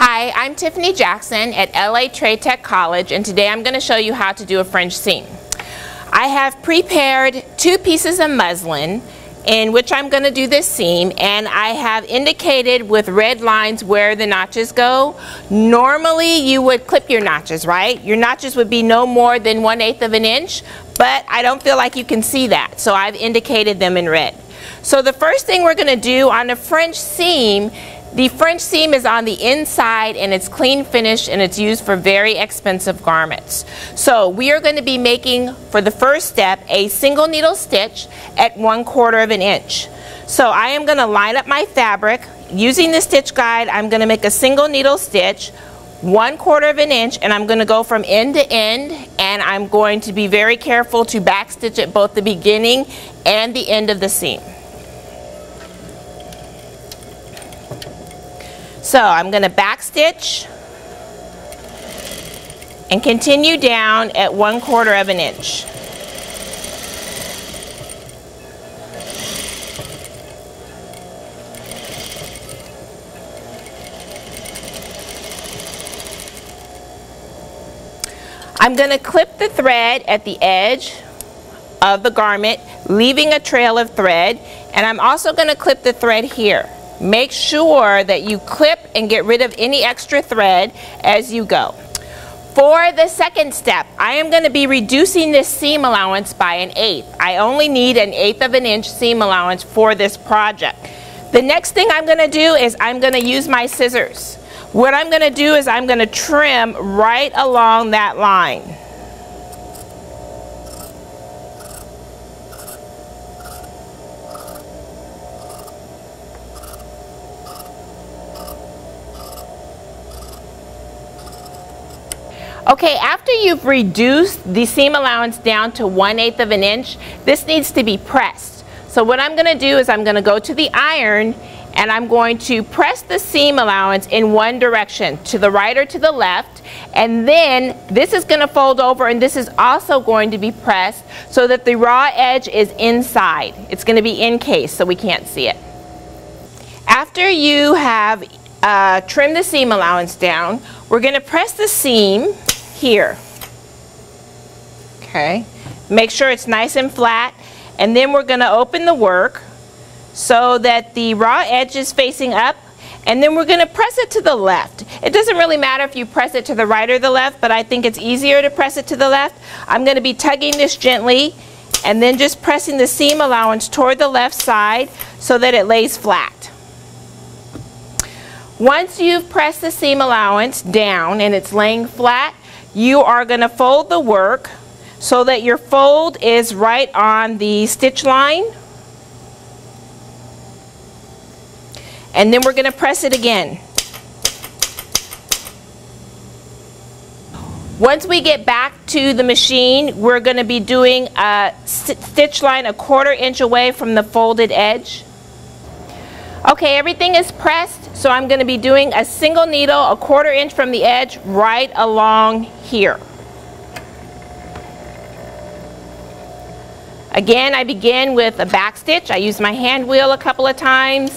Hi, I'm Tiffany Jackson at LA Trade Tech College, and today I'm going to show you how to do a French seam. I have prepared 2 pieces of muslin in which I'm going to do this seam, and I have indicated with red lines where the notches go. Normally you would clip your notches, right? Your notches would be no more than 1/8 of an inch, but I don't feel like you can see that, so I've indicated them in red. So the first thing we're going to do on a French seam, the French seam is on the inside and it's clean finished and it's used for very expensive garments. So we are going to be making, for the first step, a single needle stitch at 1/4 of an inch. So I am going to line up my fabric. Using the stitch guide, I'm going to make a single needle stitch 1/4 of an inch, and I'm going to go from end to end, and I'm going to be very careful to back stitch at both the beginning and the end of the seam. So I'm going to back stitch and continue down at 1/4 of an inch. I'm going to clip the thread at the edge of the garment, leaving a trail of thread, and I'm also going to clip the thread here. Make sure that you clip and get rid of any extra thread as you go. For the second step, I am going to be reducing this seam allowance by 1/8. I only need 1/8 of an inch seam allowance for this project. The next thing I'm going to do is I'm going to use my scissors. What I'm going to do is I'm going to trim right along that line. Okay, after you've reduced the seam allowance down to 1/8 of an inch, this needs to be pressed. So what I'm going to do is I'm going to go to the iron and I'm going to press the seam allowance in one direction, to the right or to the left, and then this is going to fold over and this is also going to be pressed so that the raw edge is inside. It's going to be encased so we can't see it. After you have trimmed the seam allowance down, we're going to press the seam here. Okay, make sure it's nice and flat, and then we're going to open the work so that the raw edge is facing up, and then we're going to press it to the left. It doesn't really matter if you press it to the right or the left, but I think it's easier to press it to the left. I'm going to be tugging this gently and then just pressing the seam allowance toward the left side so that it lays flat. Once you've pressed the seam allowance down and it's laying flat, you are going to fold the work so that your fold is right on the stitch line. And then we're going to press it again. Once we get back to the machine, we're going to be doing a stitch line 1/4 inch away from the folded edge. Okay, everything is pressed, so I'm going to be doing a single needle 1/4 inch from the edge right along here. Again, I begin with a back stitch. I use my hand wheel a couple of times.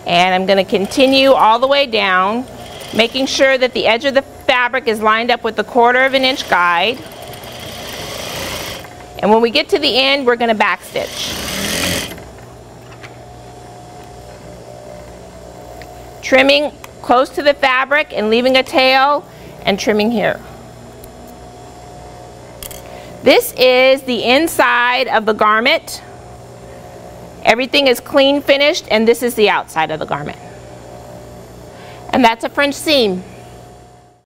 And I'm going to continue all the way down, making sure that the edge of the fabric is lined up with the 1/4 of an inch guide. And when we get to the end, we're going to back stitch. Trimming close to the fabric and leaving a tail and trimming here. This is the inside of the garment. Everything is clean finished, and this is the outside of the garment. And that's a French seam.